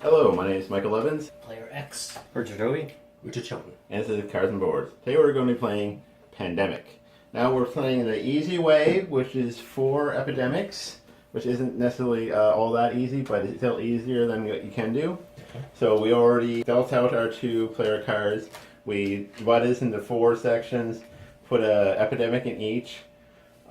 Hello, my name is Michael Evans, Player X. Richard Owie. Richard Chilton. and this is Cards and Boards. Today we're going to be playing Pandemic. Now we're playing the easy way, which is 4 epidemics, which isn't necessarily all that easy, but it's still easier than what you can do. So we already dealt out our 2 player cards. We divided this into 4 sections, put an epidemic in each.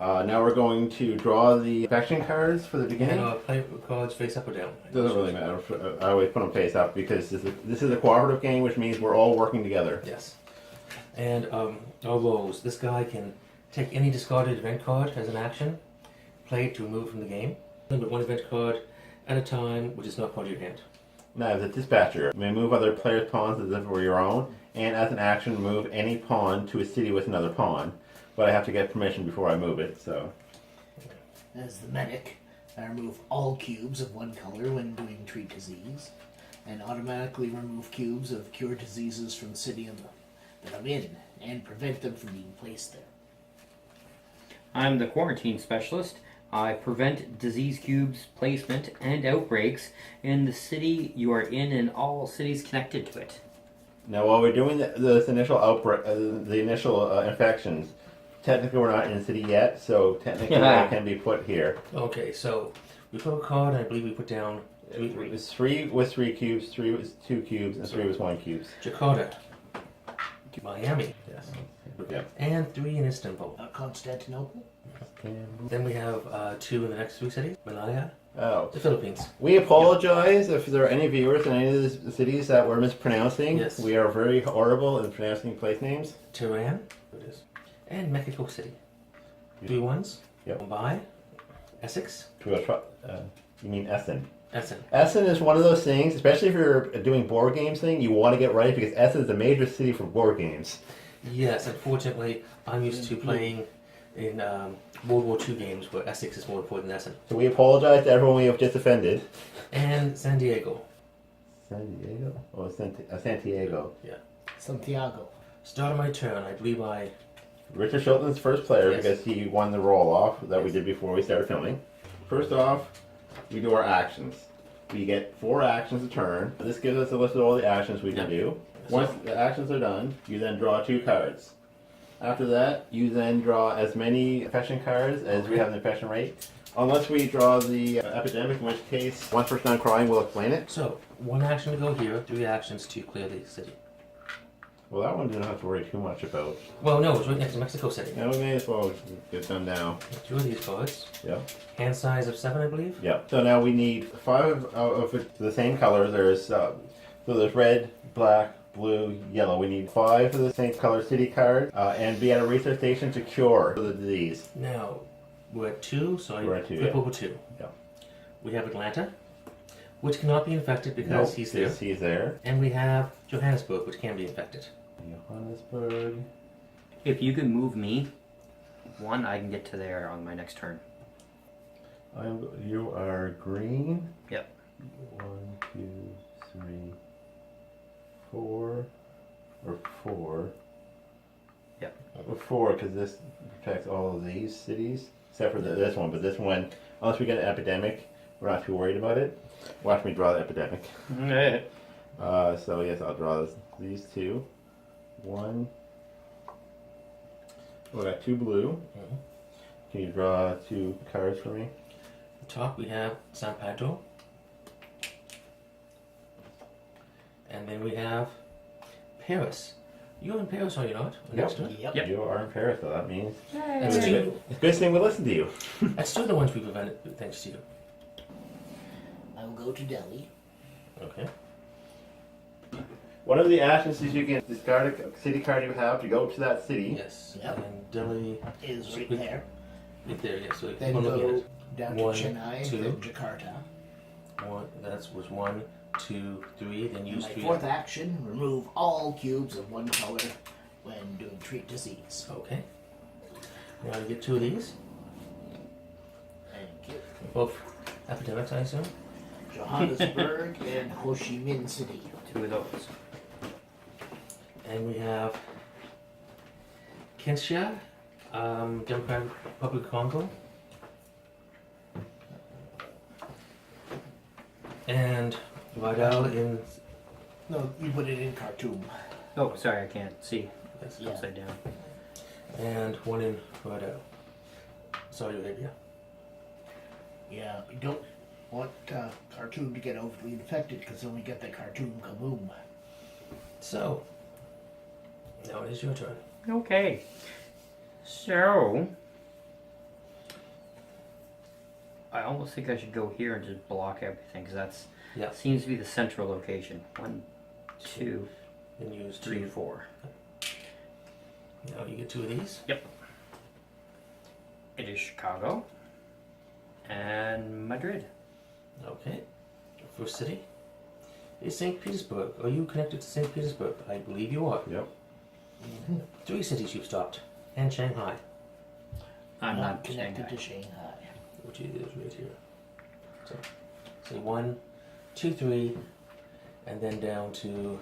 Now we're going to draw the infection cards for the beginning. And play cards face up or down. Doesn't really matter. I always put them face up because this is a cooperative game, which means we're all working together. Yes. And our roles. This guy can take any discarded event card as an action, play it to remove from the game. Limit 1 event card at a time, which is not part of your hand. Now, as a dispatcher, you may move other players' pawns as if it were your own, and as an action, move any pawn to a city with another pawn. But I have to get permission before I move it, so. As the medic, I remove all cubes of one color when doing treat disease, and automatically remove cubes of cure diseases from the city that I'm in, and prevent them from being placed there. I'm the quarantine specialist. I prevent disease cubes placement and outbreaks in the city you are in and all cities connected to it. Now, while we're doing this initial outbreak, the initial infections, technically we're not in the city yet, so technically they can be put here. Okay, so we put a card, and I believe we put down 3. It was 3 with 3 cubes, 3 with 2 cubes, and 3 with 1 cubes. Jakarta. Miami. Yes. Yeah. And 3 in Istanbul. Constantinople? Then we have 2 in the next 3 cities. Malaya. Oh. The Philippines. We apologize if there are any viewers in any of the cities that we're mispronouncing. Yes. We are very horrible in pronouncing place names. Tehran. It is. And Mexico City. 3 ones. Yep. Mumbai. Essex. You mean Essen? Essen. Essen is one of those things, especially if you're doing board games thing, you want to get right because Essen is a major city for board games. Yes, unfortunately, I'm used to playing in World War II games where Essex is more important than Essen. So we apologize to everyone we have just offended. And San Diego. San Diego? Oh, Santiago. Yeah. Santiago. Start of my turn. I believe I... Richard Shilton's first player Yes. because he won the roll-off that we Yes. did before we started filming. First off, we do our actions. We get 4 actions a turn. This gives us a list of all the actions we can do. Once the actions are done, you then draw 2 cards. After that, you then draw as many infection cards as we have an infection rate. Unless we draw the epidemic, in which case, once we're done crying, we'll explain it. So, 1 action to go here, 3 actions to clear the city. Well, that one didn't have to worry too much about. Well, no, it's right next to Mexico City. Yeah, we may as well get done now. 2 of these cards. Yep. Hand size of 7, I believe. Yep. So now we need 5 of the same color. There's there's red, black, blue, yellow. We need 5 of the same color city cards and be at a research station to cure the disease. Now, we're at 2, so I We're at 2, flip yeah. over 2. Yeah. We have Atlanta, which cannot be infected because Nope, he's there. He's there. And we have Johannesburg, which can be infected. Johannesburg. If you can move me 1, I can get to there on my next turn. You are green. Yep. 1, 2, 3, 4, or 4. Yep. Or 4, because this protects all of these cities, except for this one. But this one, unless we get an epidemic, we're not too worried about it. Watch me draw the epidemic. Okay. So yes, I'll draw these 2. 1. We got 2 blue. Mhm. Can you draw 2 cards for me? At the top, we have San Pedro. And then we have Paris. You're in Paris, are you not? Next turn? Yep. You are in Paris, so that means That's it's 2. a good thing we listen to you. That's 2 of the ones we prevented, thanks to you. I will go to Delhi. Okay. One of the actions is you can discard a city card you have to go to that city. Yes. Yep. And Delhi Is right there. right there, yes. So Then one looking at go it. down to 1, Chennai, 2. then Jakarta. That was 1, 2, 3. Then And use my 3. 4th action, remove all cubes of one color when doing treat disease. Okay. Now you get 2 of these. Thank you. Both epidemics, I assume. Johannesburg and Ho Chi Minh City. 2 of those. And we have Kinshasa, Democratic Republic of Congo. And Vidal in. No, you put it in Khartoum. Oh, sorry, I can't see. It's Yeah. upside down. And one in Vidal. Saudi Arabia. Yeah, you don't want Khartoum to get overly infected because then we get the Khartoum kaboom. So, now it is your turn. Okay. So, I almost think I should go here and just block everything because that's Yeah. seems to be the central location. 1, 2, And use 3, two. 4. Now you get two of these. It is Chicago and Madrid. Okay. First city is St. Petersburg. Are you connected to St. Petersburg? I believe you are. Yep. Three cities you've stopped. And Shanghai, I'm Not not connected Shanghai. to Shanghai. which is right here. So, say 1, 2, 3, and then down to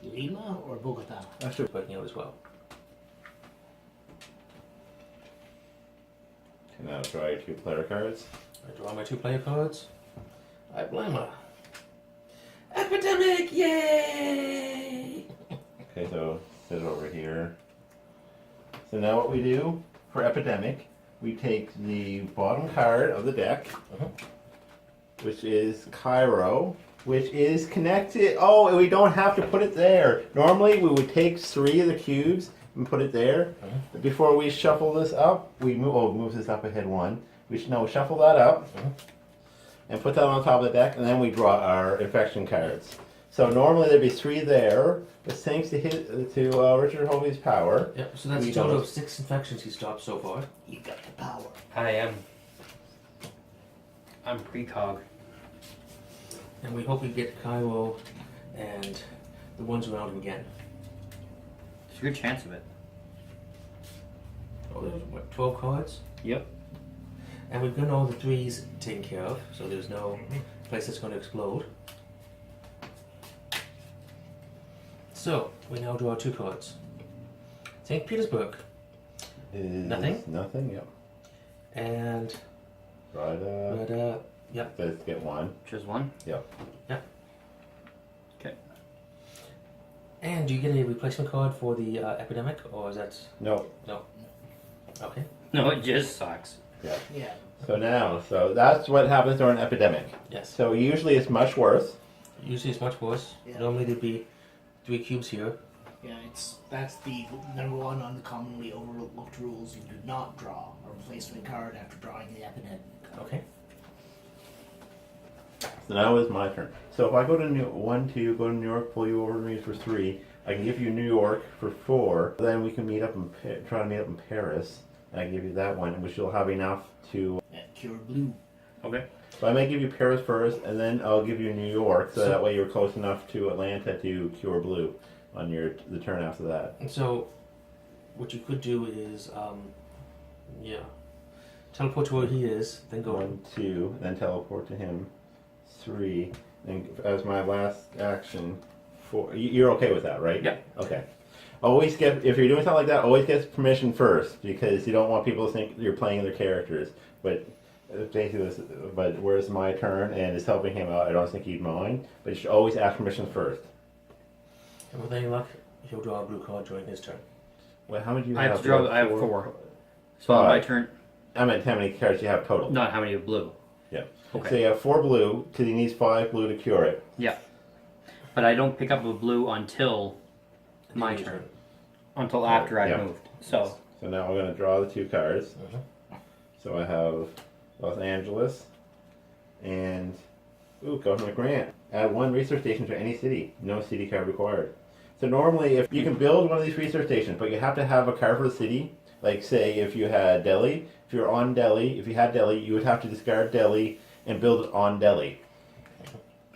Lima or Bogota? Actually, working out as well. can now try 2 player cards. I draw my 2 player cards. I Blammer. Epidemic! Yay! Okay, so set it over here. So now what we do for Epidemic, we take the bottom card of the deck, which is Cairo, which is connected. Oh, and we don't have to put it there. Normally we would take 3 of the cubes and put it there. Before we shuffle this up, we move this up ahead 1. We should shuffle that up and put that on top of the deck, and then we draw our infection cards. So normally there'd be 3 there, but thanks to Richard Hovey's power, Yep, so that's We a total don't. of 6 infections he stopped so far. You got the power. I'm precog. And we hope we get Cairo and the ones around him again. There's a good chance of it. Oh, there's what, 12 cards? Yep. And we've got all the 3s taken care of, so there's no place that's going to explode. So, we now draw 2 cards. St. Petersburg is Nothing? Nothing, yep. and Right, yep. let's get 1. Just 1. And do you get a replacement card for the epidemic, or is that No, okay? No, it just sucks. yeah. Yeah. So that's what happens during an epidemic. Yes. So usually it's much worse. Usually it's much worse. Yeah. Normally there'd be 3 cubes here. Yeah, that's the number 1 on the commonly overlooked rules. You do not draw a replacement card after drawing the epidemic. Okay. So now it's my turn. So if I go to go to New York, pull you over to me for 3, I can give you New York for 4. Then we can try to meet up in Paris, and I can give you that one, which you'll have enough to. Cure blue. Okay. So I may give you Paris first, and then I'll give you New York, so So- that way you're close enough to Atlanta to cure blue on the turn after that. And so, what you could do is, teleport to where he is, then go. 1, 2, then teleport to him. 3, and as my last action, 4. You're okay with that, right? Yeah. Okay. Always if you're doing something like that, always get permission first, because you don't want people to think you're playing their characters. But basically, where's my turn and it's helping him out, I don't think he'd mind. But you should always ask permission first. And with any luck, he'll draw a blue card during his turn. Well, how many do you I have? have to draw. I have 4. So on my turn. I meant how many cards you have total. Not how many of blue. Yeah. Okay. So you have 4 blue, because he needs 5 blue to cure it. Yeah. But I don't pick up a blue until my Your turn. Until after I've Yeah. moved. So So now I'm going to draw the 2 cards. Mhm. So I have Los Angeles and Government Grant. Add 1 research station to any city. No city card required. So normally, if you can build one of these research stations, but you have to have a card for the city. Like say, if you had Delhi, if you're on Delhi, if you had Delhi, you would have to discard Delhi and build it on Delhi.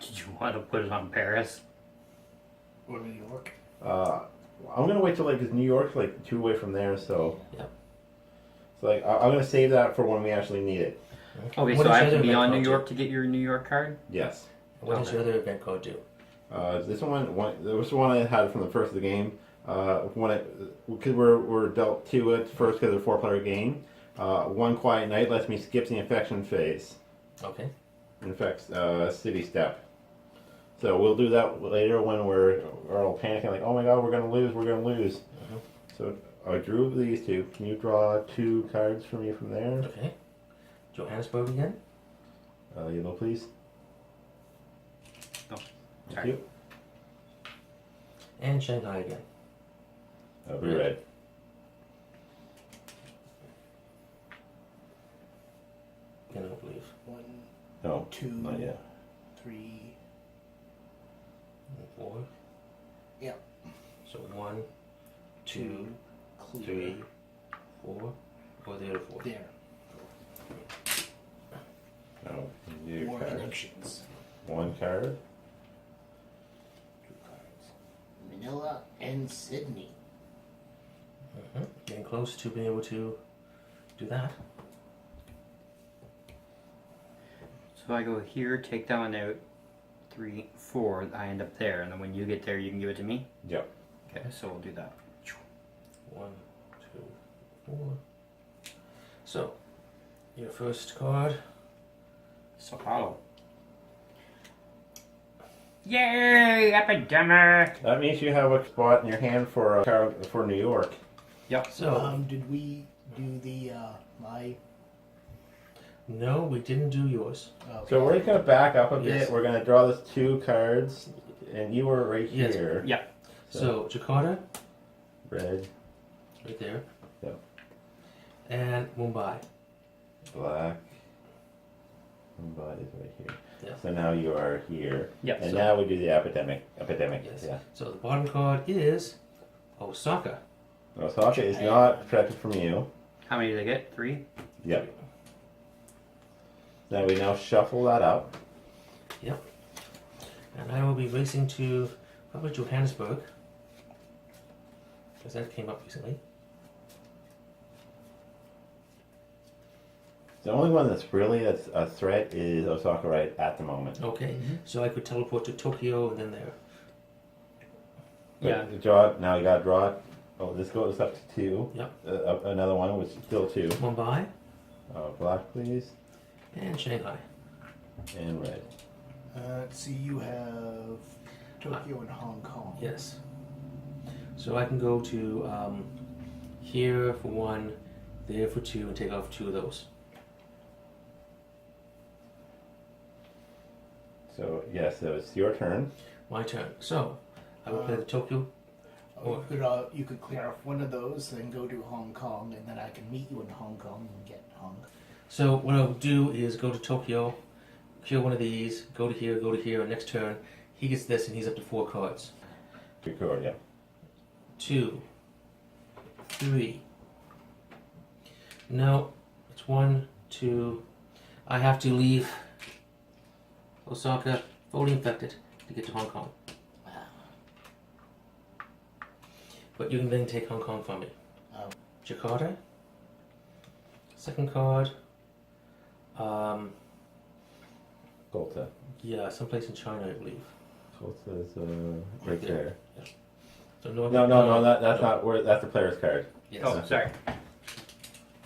did you want to put it on Paris? Or New York. I'm gonna wait till because New York's 2 away from there, so. Yep. So I'm gonna save that for when we actually need it. Okay, What so does I your have to other be event on New card do? York to get your New York card? Yes. What does your other event card do? This one, there was one I had from the first of the game. Because we're dealt 2 at first because of a 4-player game. 1 quiet night lets me skip the infection phase. Okay. Infects city step. So we'll do that later when we're all panicking, like, oh my god, we're gonna lose. So I drew these two. Can you draw 2 cards for me from there? Okay. Johannesburg again. Yellow, please. Oh, Thank sorry. you. And Shanghai again. That'll be red. Again, I believe. 1, No, 2, not yet. 3. 4. Yep. So 1, 2, Clear. 3, 4. Or the other 4. There. No, you do More cards. connections. 1 card. 2 cards. Manila and Sydney. Getting close to being able to do that. So I go here, take that one out. 3, 4. I end up there, and then when you get there, you can give it to me. Yep. Okay, so we'll do that. 1, 2, 4. So, your first card. Sao Paulo. Yay! Epidemic! That means you have a spot in your hand for a card for New York. Yep. So, Did we do the my? no, we didn't do yours. Okay. So we're just gonna back up a bit. Yes. We're gonna draw those 2 cards, and you were right Yes. here. Yeah. So, Jakarta, Red, right there. Yep. And Mumbai. black, and body's right here. Yeah. So now you are here. Yep. And So- now we do the epidemic. Yes. Yeah. So, the bottom card is Osaka. Osaka is not protected from you. How many did I get? 3? Yep. Now we now shuffle that up. And I will be racing to probably Johannesburg. Because that came up recently. The only one that's a threat is Osaka right at the moment. Okay. So I could teleport to Tokyo and then there. But Yeah. Draw now. You gotta draw it. Oh, this goes up to 2. Yep. Another one, which is still 2. Mumbai Black, please, and Shanghai. and red. Let's see. You have Tokyo and Hong Kong. Yes. So I can go to here for 1, there for 2, and take off 2 of those. So yes, so it's your turn. My turn. So I will play the Tokyo. You could clear off one of those, then go to Hong Kong, and then I can meet you in Hong Kong and get Hong. So what I'll do is go to Tokyo, clear one of these, go to here, and next turn he gets this and he's up to 4 cards. Record, yeah. 2, 3. No, it's 1, 2. I have to leave Osaka fully infected to get to Hong Kong. But you can then take Hong Kong from me. Oh. Jakarta. Second card. Golta. Yeah, someplace in China, I believe. Golta is right there. So no, No, that's not where. That's the player's card. Yes. Oh, sorry.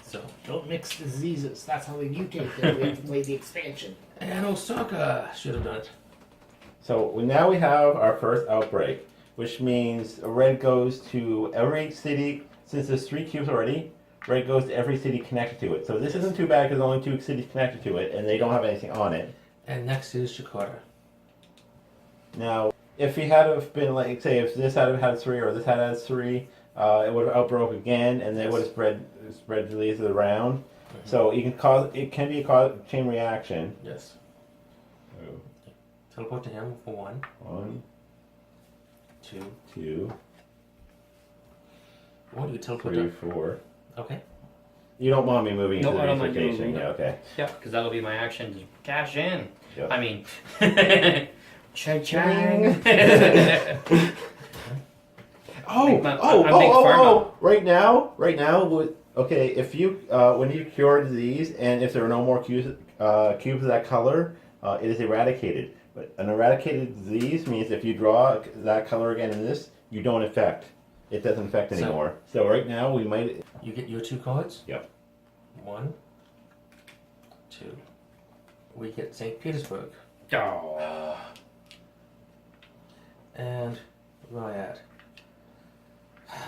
So Don't mix diseases. That's how they mutate. Then we have to play the expansion. and Osaka should have done it. So now we have our first outbreak, which means red goes to every city. Since there's 3 cubes already, red goes to every city connected to it. So this isn't too bad because only 2 cities connected to it, and they don't have anything on it. And next is Jakarta. Now, if he had have been like, say, if this had had 3 or this had 3, it would have outbroke again, and they Yes. would have spread disease around. So you can cause it can be a chain reaction. Yes. Teleport to him for 1, 1, 2. 2, 1, you teleport 3, to. 4. Okay. You don't want me moving No, into I the don't mind you research station. moving. Yeah, okay. Yeah, because that'll be my action to cash in. Yep. I mean, cha-ching. Oh, I'm big pharma. Right now, okay, if you when you cure a disease and if there are no more cubes of that color, it is eradicated. But an eradicated disease means if you draw that color again in this, you don't infect. It doesn't infect So- anymore. So right now we might. You get your 2 cards. Yep. 1, 2. We get St. Petersburg. Oh. and Riot.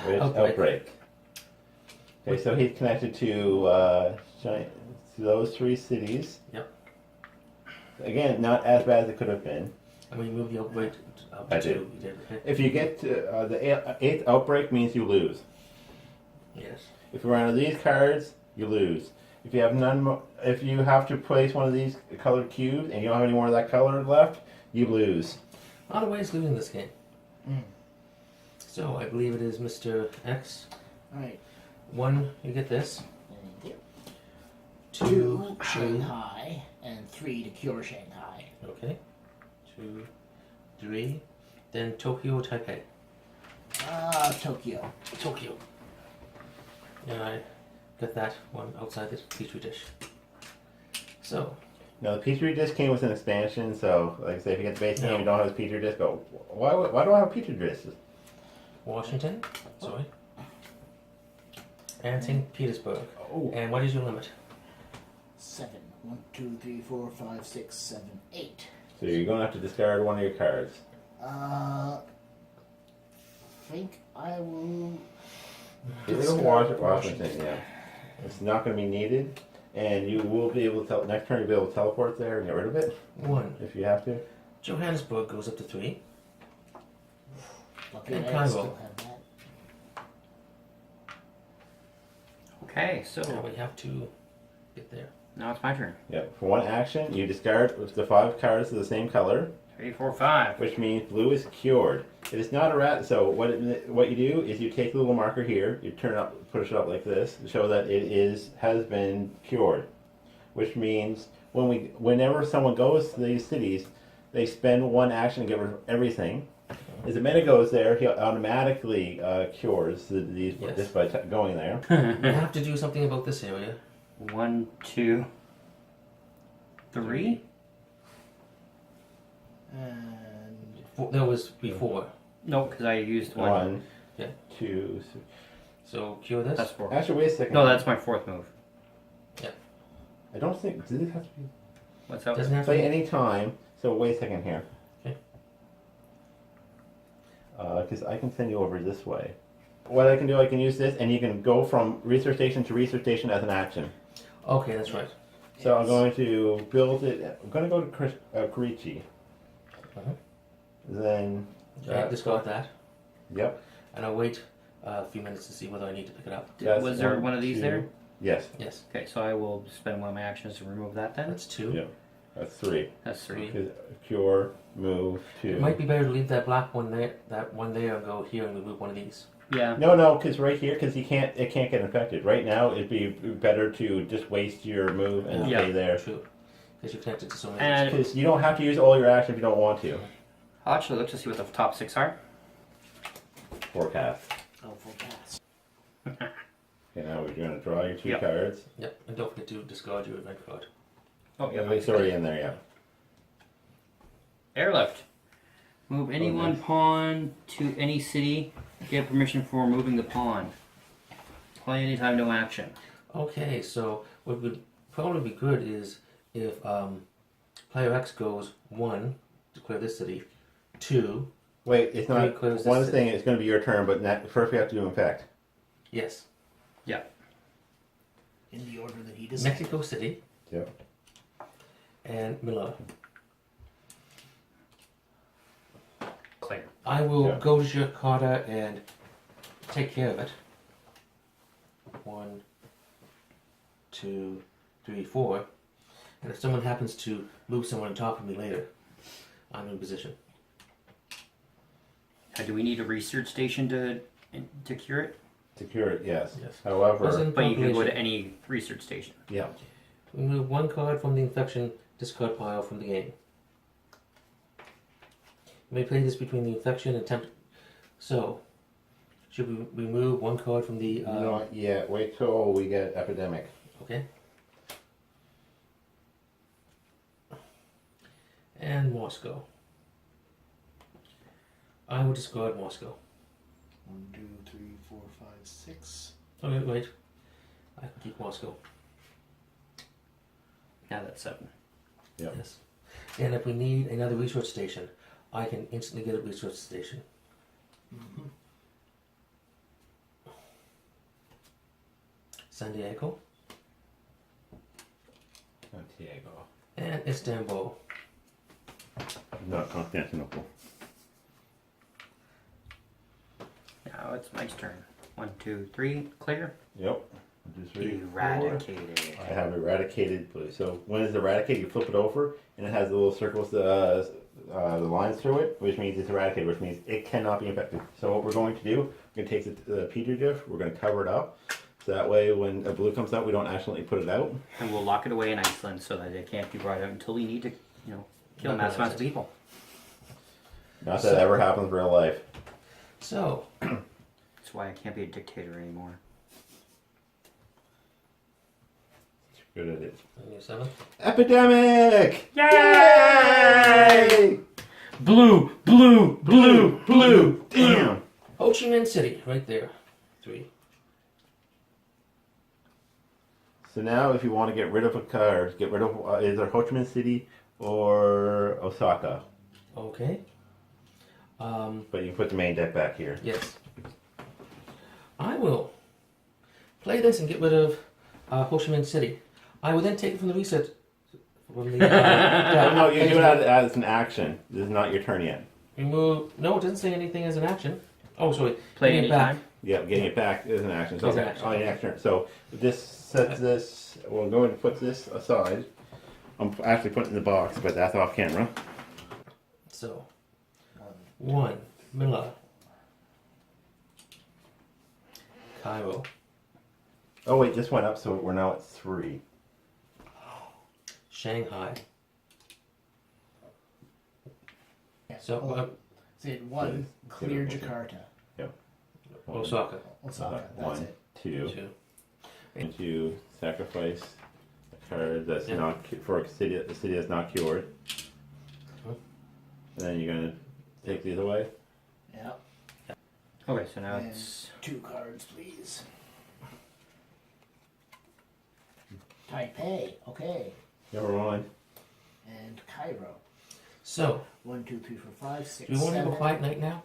Which Outbreak. outbreak. Okay, so he's connected to those 3 cities. Yep. Again, not as bad as it could have been. I mean, move the outbreak up I to did. 2. You did, okay? If you get to the 8th outbreak, means you lose. Yes. If you run out of these cards, you lose. If you have if you have to place one of these colored cubes and you don't have any more of that color left, you lose. A lot of ways losing this game. Mm. So I believe it is Mr. X. Alright. 1, you get this. Thank you. 2, 2 3. Shanghai, and 3 to cure Shanghai. Okay. 2, 3. Then Tokyo, Taipei. Tokyo. Tokyo. And I got that one outside the petri dish. So, Now the Petri dish came with an expansion, so like I say, if you get the base game, No. you don't have a Petri dish. Go. Why do I have a Petri dish? Washington. Sorry. And St. Petersburg. Oh. And what is your limit? 7. 1, 2, 3, 4, 5, 6, 7, 8. So you're going to have to discard one of your cards. Think I will. It'll discard Washington, yeah. It's not going to be needed, and you will be able to next turn you'll be able to teleport there and get rid of it 1. if you have to. Johannesburg goes up to 3. Lucky And I Cairo. still have that. Okay, so Now we have to get there. now it's my turn. Yeah. For one action, you discard the 5 cards of the same color, 3, 4, 5. which means blue is cured. It is not a rat. So what you do is you take the little marker here, you turn it up, push it up like this to show that it has been cured, which means whenever someone goes to these cities, they spend 1 action to get rid of everything. As the mana goes there, he automatically cures the disease Yes. just by going there. We have to do something about this area. 1, 2, 3. And That was before. No, because I used 1. 1, Yeah. 2, 3. So cure this. That's 4. Actually, wait a second. No, that's my 4th move. I don't think. Does it have to be What's up? Doesn't have to play be. any time? So wait a second here. Okay. Because I can send you over this way. What I can do, I can use this, and you can go from research station to research station as an action. Okay, that's right. So I'm going to build it. I'm going to go to Karichi. Uh-huh. Then, Okay, discard that. yep. And I'll wait a few minutes to see whether I need to pick it up. That's Was there one of these 2. there? Yes. Yes. Okay, so I will spend one of my actions to remove that then. That's 2. Yeah. That's 3. That's 3. Cure, move, 2. It might be better to leave that black one there, and go here and remove one of these. Yeah. No, because right here, because it can't get infected. Right now, it'd be better to just waste your move and Yeah. stay there. True. Because you're connected to so many. And Because you don't have to use all your action if you don't want to. I'll actually look to see what the top 6 are. Forecast. full pass. Okay, now we're going to draw your 2 Yep. cards. Yep. And don't forget to discard your event card. Oh, Yeah, it's already in there, yeah. Airlift. Move any one nice. pawn to any city. Get permission for moving the pawn. Play anytime, no action. Okay, so what would probably be good is if player X goes 1 to clear this city, 2, Wait, it's Three not. clears One this thing, it's going to be your turn, but first we have to do infect. yes, In the order that he decided. Mexico City Yep. and Manila. Clear. I will Yeah. go to Jakarta and take care of it. 1, 2, 3, 4. And if someone happens to move someone on top of me later, I'm in position. Do we need a research station to cure it? Secure it, yes. Yes. However, Wasn't But you can go to population. any research station. yeah. Remove 1 card from the infection discard pile from the game. You may play this between the infection and temp. So, should we remove 1 card from the? Not yet. Wait till we get epidemic. Okay. And Moscow. I will discard Moscow. 1, 2, 3, 4, 5, 6. Okay, wait. I can keep Moscow. Yeah, that's 7. Yep. Yes. And if we need another research station, I can instantly get a research station. San Diego Santiago. and Istanbul. Not Constantinople. Now it's my turn. 1, 2, 3. Clear. Yep. 1, 2, 3, 4. Eradicated. I have eradicated blue. So when it's eradicated, you flip it over, and it has the little circles, the lines through it, which means it's eradicated, which means it cannot be infected. So what we're going to do, we're going to take the Petri dish, we're going to cover it up, so that way when a blue comes out, we don't accidentally put it out. And we'll lock it away in Iceland so that it can't be brought out until we need to, kill mass amounts of people. Not that ever happens in real life. So, That's why I can't be a dictator anymore. Good at it. on your 7th. Epidemic! Yay! Blue, blue, blue, blue. Damn! Ho Chi Minh City, right there. 3. So now if you want to get rid of a car, get rid of either Ho Chi Minh City or Osaka. Okay. But you can put the main deck back here. Yes. I will play this and get rid of Ho Chi Minh City. I will then take it from the reset. From the, No, you do it as an action. This is not your turn yet. remove. No, it doesn't say anything as an action. Oh, sorry. Play Bring it back. anytime. Yep, getting it back is an action. So Is an action. on your next turn. So this sets this. We'll go and put this aside. I'm actually putting it in the box, but that's off camera. So, 1. Manila. Cairo. Oh wait, this went up, so we're now at 3. Shanghai. So, Hold on. So you had 1, clear Jakarta. Osaka. Osaka, that's 1, it. 2. 2. And you sacrifice a card that's Yeah. not for a city. The city that's not cured. Mhm. And then you're gonna take these away. Yeah. Okay, so now And it's 2 cards, please. Taipei, okay. Never mind. And Cairo. So, 1, 2, 3, 4, 5, 6, do we want to have a 7. quiet night now?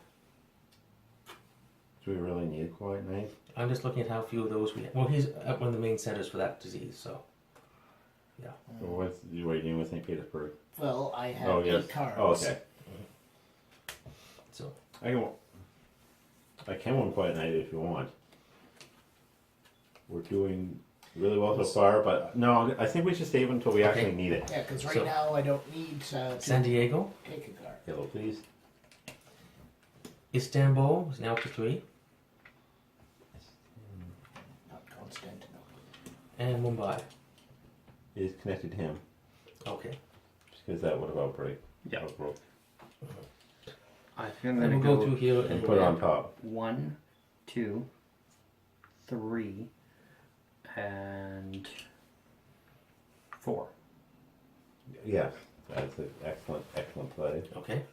Do we really need a quiet night? I'm just looking at how few of those we have. Well, he's at one of the main centers for that disease, so. Or what's what are you doing with St. Petersburg? Well, I have Oh 8 yes. cards. Oh okay. So, I can one quiet night if you want. We're doing really well so far, but no, I think we should save until we Okay. actually need it. Yeah, because right So- now I don't need to San Diego. take a card. Yellow, please. Istanbul is now up to 3. Not Constantinople. And Mumbai. Is connected to him Okay. because that would have outbreak. Yeah. Outbroke. I think I'm And gonna we'll go go through here And put it on top. 1, 2, 3, and 4. Yes, that's an excellent play. Okay.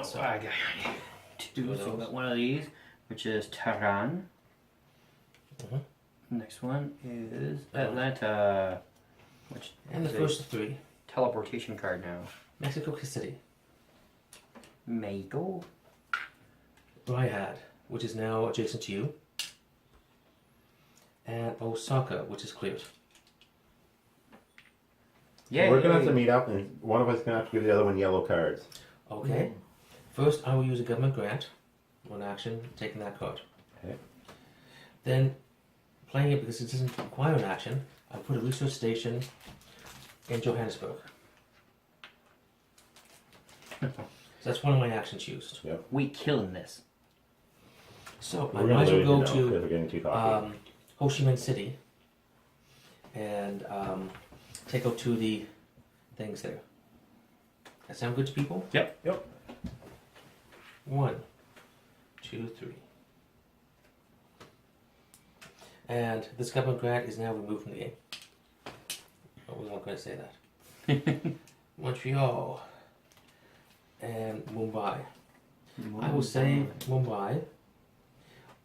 So I got 2, so I got one of these, which is Tehran. Mhm. Next one is Atlanta, which And the is a first 3. teleportation card now. Mexico City. Mexico. Riyadh, which is now adjacent to you. And Osaka, which is cleared. Yeah. We're gonna have to meet up, and one of us is gonna have to give the other one yellow cards. Okay. First, I will use a government grant. One action, taking that card. Okay. Then, playing it because it doesn't require an action, I put a research station in Johannesburg. So that's one of my actions used. We killing this. So I We're might gonna as well lose, go because to we're getting too cocky. Ho Chi Minh City and take out 2 of the things there. That sound good to people? Yep. 1, 2, 3. And this government grant is now removed from the game. Oh, we weren't going to say that. Montreal and Mumbai. I will save Mumbai.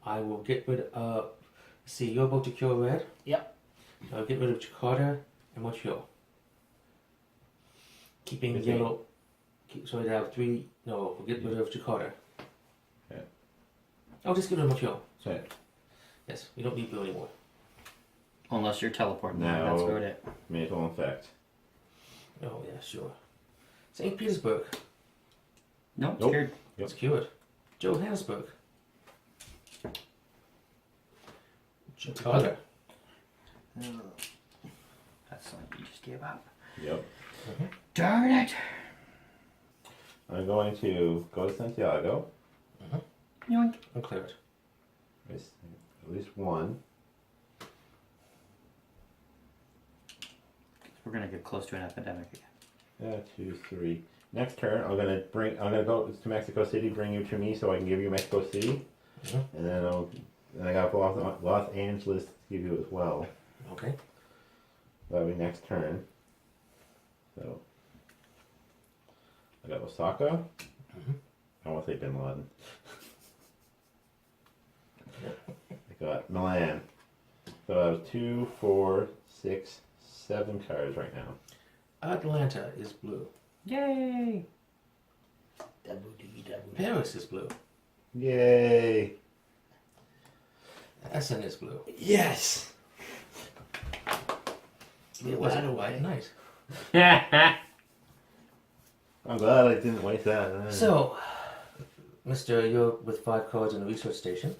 I will get rid of. See, you're about to cure red. Yep. I'll get rid of Jakarta and Montreal. Keeping With me. yellow. So we'd have 3. No, we'll get rid of Jakarta. Yeah. Oh, just get rid of Montreal. So, Yes, we don't need blue anymore. Unless you're teleporting. No. That's about it. mutual effect. Oh, yeah, sure. St. Petersburg. No, Nope. scared. Yep. It's cured. Johannesburg. Jakarta. That's like you just gave up. Yep. Darn it! I'm going to go to Santiago. Yoink. And clear it. There's at least one. We're gonna get close to an epidemic again. 2, 3. Next turn, I'm gonna go to Mexico City, bring you to me, so I can give you Mexico City, Mhm. and then I got Los Angeles to give you as well. Okay. That'll be next turn. So I got Osaka. I want to say Bin Laden. I got Milan. So I have 2, 4, 6, 7 cards right now. Atlanta is blue. Yay! Paris is blue. Yay! Essen is blue. Yes. It wasn't a white night. I'm glad I didn't waste that. So, Mister, you're with 5 cards in the research station.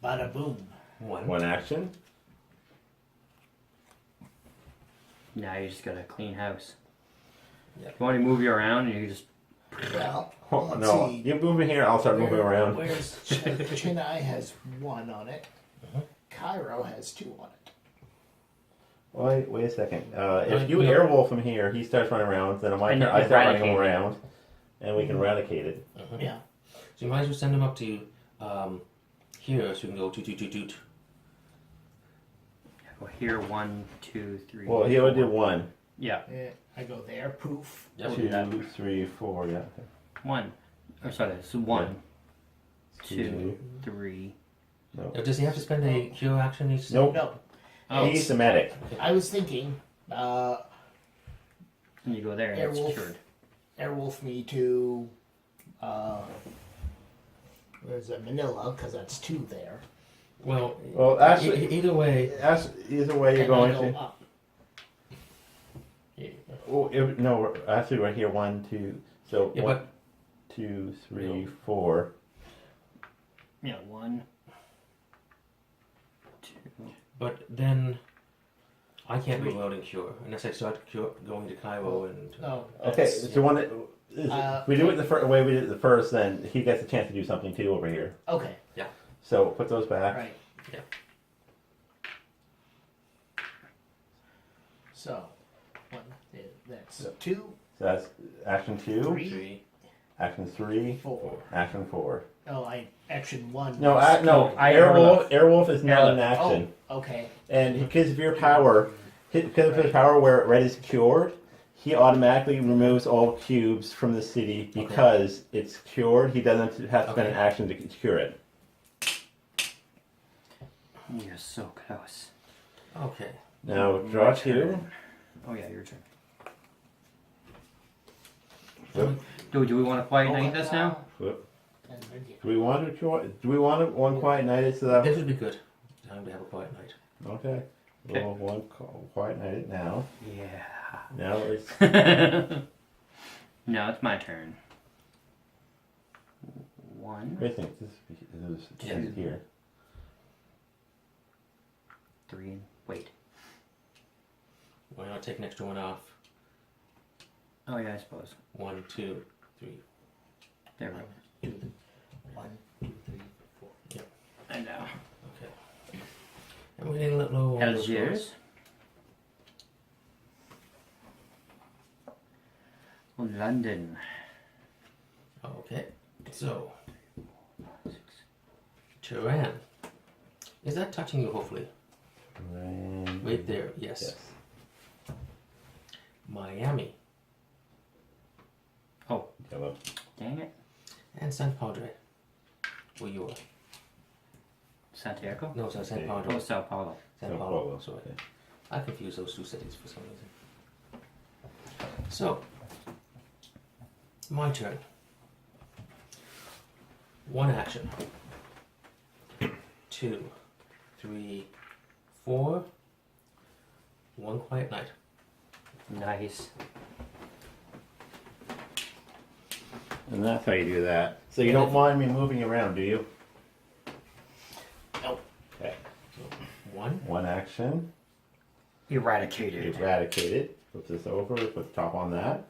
Bada boom. 1. One action. Now you just got a clean house. Yeah. You want to move you around and you just Well, Oh, let's no, see. you move in here. I'll start moving around. Where's Chennai has 1 on it. Cairo has 2 on it. Wait a second. If Right, you no. airwolf him here, he starts running around. Then on my And turn, you I can start running him eradicate around, and we can eradicate it. Yeah. So you might as well send him up to here so you can go toot toot toot toot. go here. 1, 2, 3. Well, he would do 4. 1, Yeah, I go there, poof. Yep. 2, 3, 4. Yeah. 1. Or sorry, so 1, 2, Two. 3. Now, does he have to spend a cure action each? Nope. No, Oh, He's the medic. I was thinking, and you go there and it's Airwolf. cured. airwolf me to, where's it, Manila, because that's 2 there. Well, Well, actually, either way. either way you're And I going go to. up. Oh, no, actually, right here. 1, 2. So Yeah, 1, but 2, 3, 4. Yeah, 1, 2. but then I can't move out and cure unless I start going to Cairo and. No. Okay, that's- so one. We do it the way we did it the first. Then he gets a chance to do something too over here. Okay, So put those back. right. Yeah. So, 1, that's Yep. 2, So that's action 2, 3, action 3, 4. action 4. Oh, action 1. No, was no. killed. Airwolf is not an action, Oh, okay. and because of your power, because of his power, where red is cured, he automatically removes all cubes from the city because it's cured. He doesn't have to spend an Okay. action to cure it. You're so close. Okay. Now draw My 2. turn. Oh yeah, your turn. Whoop. Do we want to quiet night this now? Whoop. And then you- Do we want to one quiet night it so that? This would be good. Time to have a quiet night. Okay. Okay. Well, one quiet night it now. Yeah. Now it's No, it's my turn. 1, I think this is Yeah. here. 3. Wait. Why not take an extra one off? Oh yeah, I suppose. 1, 2, 3. There we go. 1, 2, 3, 4. I know. Okay. And we're getting a little low on those Algiers. London. rolls. Okay. So, Tehran. Is that touching you, hopefully? Right there, yes. Yes. Miami. Oh, Yellow. dang it. And San Padre. Where you are. Santiago? No, sorry, San Okay. Oh, Padre. Sao Paulo. San Sao Paulo. Paulo, Sorry. okay. I confuse those two cities for some reason. So, My turn. One action. 2, 3, 4. One quiet night. Nice. And that's how you do that. So you don't mind me moving around, do you? No. Okay. 1. One action. Eradicated. Eradicate it. Put this over. Put the top on that.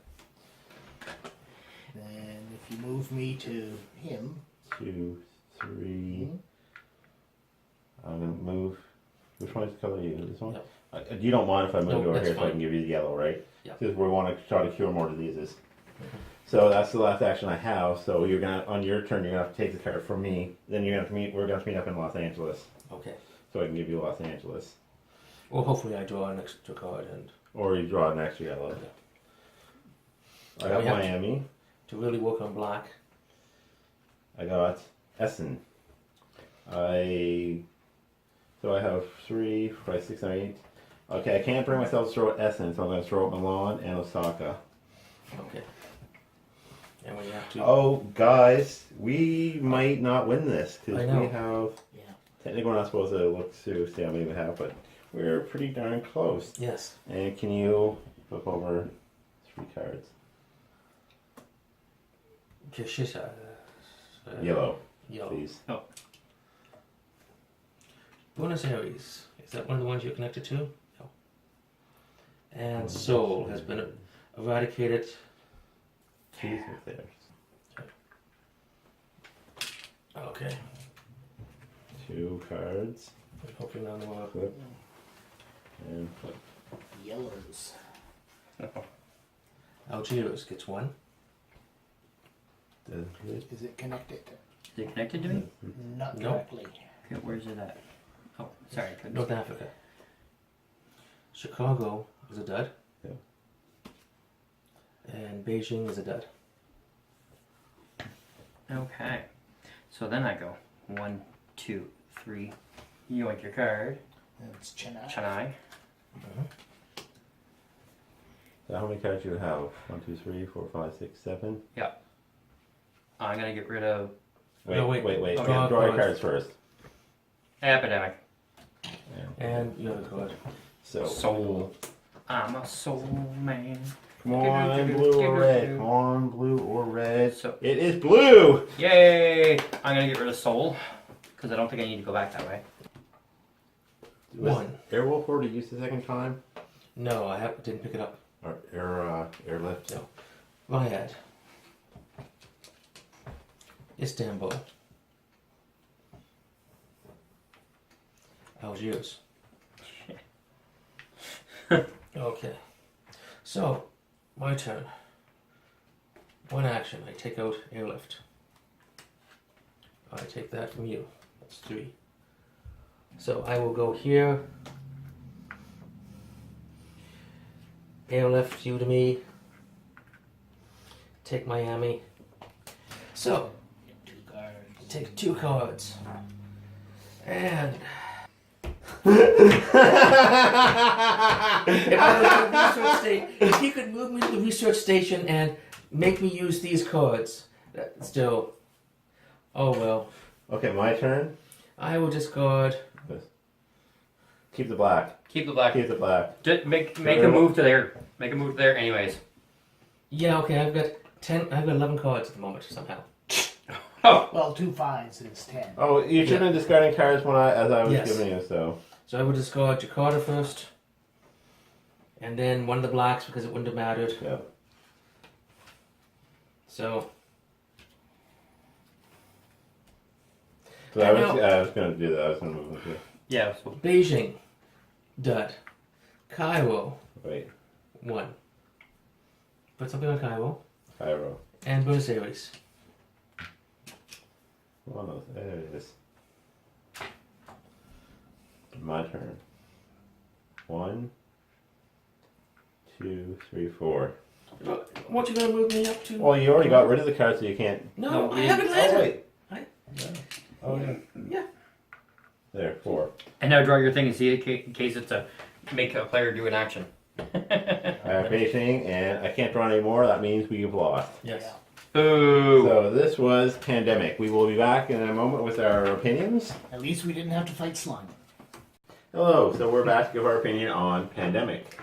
And if you move me to him, 2, 3. I'm gonna move. Which one is the color you? This one? Yep. You don't mind if I move No, over that's here so I fine. can give you the yellow, right? Yep. Because we want to try to cure more diseases. So that's the last action I have. So you're gonna, on your turn, you're gonna have to take the card from me. Then you're gonna have to meet. We're gonna have to meet up in Los Angeles, Okay. so I can give you Los Angeles, Well, hopefully I draw an extra card, and or you draw an extra yellow. I got We have to- Miami. to really work on black. I got Essen. So I have 3, 5, 6, 7, 8. Okay, I can't bring myself to throw at Essen, so I'm going to throw at Milan and Osaka. Okay. And we have to. Oh, guys, we might not win this I because know. we have. yeah. Technically, we're not supposed to look to see how many we have, but we're pretty darn close. Yes. And can you flip over 3 cards? Kishisa. Yellow, Yellow. please. Buenos Aires. Is that one of the ones you're connected to? No. And Seoul has been eradicated. Please, right there. Okay. 2 cards. Hopefully none more. Flip. And flip. Yellows. Algiers gets 1. Is it connected? Is it connected to me? Not No. directly. Okay, where's it at? Oh, sorry. I couldn't North see. Africa. Chicago is a dud. Yeah. And Beijing is a dud. Okay. So then I go 1, 2, 3. Yoink your card. That's Chennai. Chennai. So how many cards do you have? 1, 2, 3, 4, 5, 6, 7. I'm gonna get rid of Wait, No, wait. wait. Draw Draw your cards. cards first. Epidemic. And you have a card. So Soul. I'm a soul man. Come on, blue or red. Come on, blue or red. So It is blue. yay! I'm gonna get rid of soul because I don't think I need to go back that way. Was 1. Airwolf already used the second time? No, I didn't pick it up. Or airlift? No. Riad. Istanbul. Algiers. Okay. So, my turn. One action. I take out airlift. I take that from you. That's 3. So I will go here. Airlift you to me. Take Miami. So, 2 cards. take 2 cards. And if I was at the research station, if he could move me to the research station and make me use these cards, that still. Oh well. Okay, my turn. I will discard. Keep the black. Keep the black. Keep the black. Just make a move to there. Make a move to there, anyways. Yeah, okay. I've got 10. I've got 11 cards at the moment somehow. Oh, Well, 2 5s is 10. Oh, you should have been discarding cards as I was Yes. giving you, so. So I would discard Jakarta first, and then one of the blacks because it wouldn't have mattered. Yeah. So So I was going to do that. I was going to move them too. yeah. So Beijing, dud. Cairo, Wait, 1. Put something on Cairo. Cairo. And Buenos Aires. Oh, there it is. My turn. 1, 2, 3, 4. What you gonna move me up to? Well, you already got rid of the card, so you can't. No, No, I we- have it Oh, later. wait. I- Yeah. Oh, yeah. Yeah. There, 4. and now draw your thing and see it in case it's a make a player do an action. I have Beijing, and I can't draw any more. That means we've lost. Yes. Yeah. Boo. So this was Pandemic. We will be back in a moment with our opinions. At least we didn't have to fight slime. Hello, so we're back to give our opinion on Pandemic.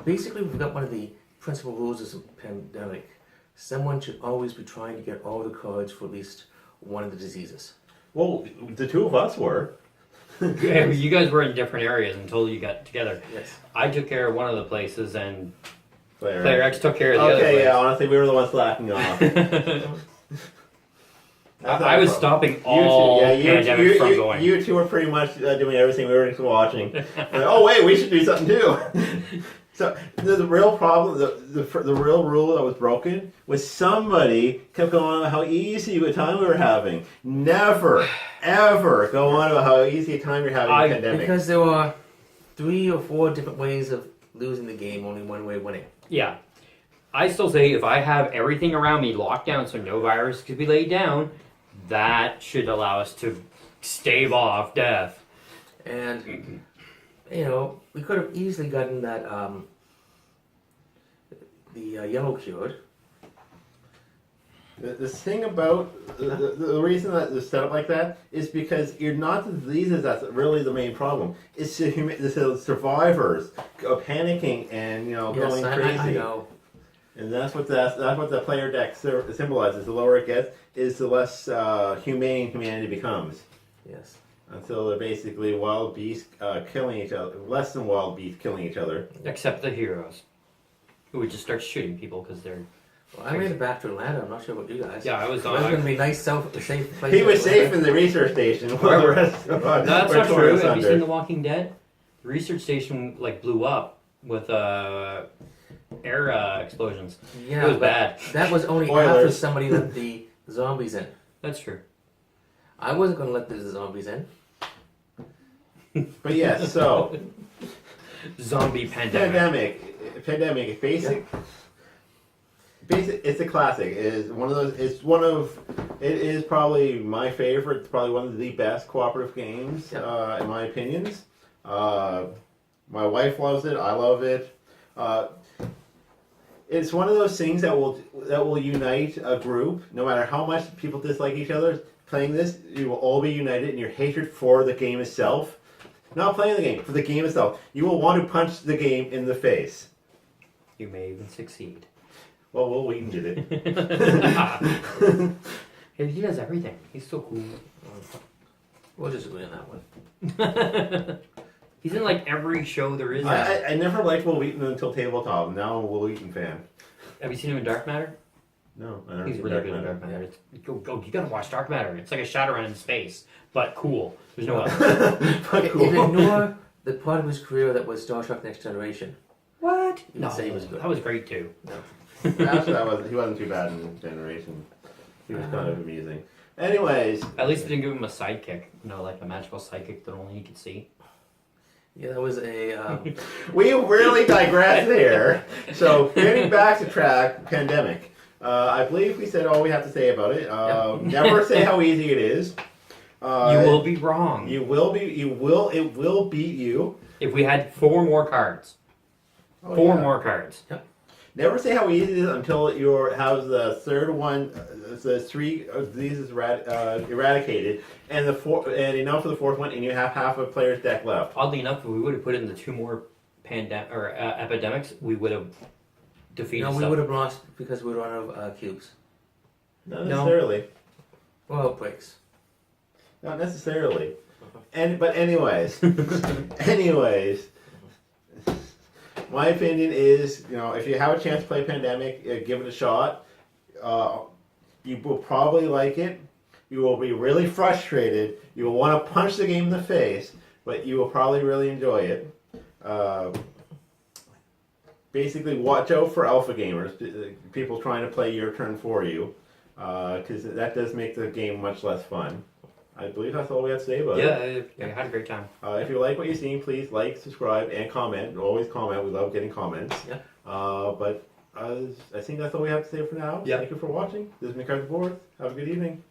Basically, we've got one of the principal rules of the pandemic. Someone should always be trying to get all the cards for at least one of the diseases. Well, the two of us were. Yeah, you guys were in different areas until you got together. Yes. I took care of one of the places, and Player Player X took care of the other Okay, place. yeah, honestly, we were the ones slacking off. I was stopping all pandemic from going. You two were pretty much doing everything we were just watching. Like, oh wait, we should do something too. So the real problem, the real rule that was broken was somebody kept going on about how easy a time we were having. Never, ever go on about how easy a time you're having in the pandemic. Because there are 3 or 4 different ways of losing the game, only one way of winning. Yeah. I still say if I have everything around me locked down so no virus could be laid down, that should allow us to stave off death. And, you know, we could have easily gotten that, the yellow cured. The thing about the reason that it's set up like that is because you're not the diseases that's really the main problem. It's the survivors panicking and going crazy. I know. And that's what the player deck symbolizes. The lower it gets, is the less humane humanity becomes. Yes. Until they're basically wild beasts killing each other, less than wild beasts killing each other. Except the heroes, who would just start shooting people because they're... Well, I made it back to Atlanta. I'm not sure about you guys. Yeah, I was It was going to be a nice, safe place. He was safe in the research station. While the rest No, that's were not torn true. Have you asunder. seen The Walking Dead? The research station blew up with air explosions. Yeah, It was but bad. that was only Spoilers. after somebody let the zombies in. That's true. I wasn't going to let the zombies in. But yes, so Zombie pandemic. pandemic, basic. It's a classic. It is one of those. It is probably my favorite. It's probably one of the best cooperative games, in my opinions. My wife loves it. I love it. It's one of those things that will unite a group, no matter how much people dislike each other. Playing this, you will all be united in your hatred for the game itself. Not playing the game, for the game itself. You will want to punch the game in the face. You may even succeed. Well, Will Wheaton did it. He does everything. He's so cool. We'll just agree on that one. He's in every show there is. I never liked Will Wheaton until Tabletop. Now I'm a Will Wheaton fan. Have you seen him in Dark Matter? No, I never He's seen really Dark good in Matter. Dark Matter. Go, you gotta watch Dark Matter. It's like a Shadowrun in space, but cool. There's no other. But If cool. ignore the part of his career that was Star Trek Next Generation. What? You would say he was good. That was great too. Actually, he wasn't too bad in Generation. He was kind of amusing. Anyways, At least they didn't give him a sidekick. Like a magical sidekick that only he could see. Yeah, that was a... we really digress here. So, getting back to track, Pandemic. I believe we said all we have to say about it. Never say how easy it is. You will be wrong. It will beat you. If we had 4 more cards. Oh, Four yeah. more cards. Never say how easy it is until you have the third one, the 3 diseases eradicated, and enough for the 4th one, and you have half a player's deck left. Oddly enough, if we would have put in the 2 more epidemics, we would have defeated no, we stuff. would have lost because we run out of cubes. Not No. necessarily. Well, it breaks. Not necessarily. But anyways, my opinion is, if you have a chance to play Pandemic, give it a shot. You will probably like it. You will be really frustrated. You will want to punch the game in the face, but you will probably really enjoy it. Basically, watch out for alpha gamers, people trying to play your turn for you, because that does make the game much less fun. I believe that's all we have to say about it. Yeah, I had a great time. If you like what you've seen, please like, subscribe, and comment. Always comment. We love getting comments. Yeah. But I think that's all we have to say for now. Yeah. Thank you for watching. This is McCarthy Board. Have a good evening.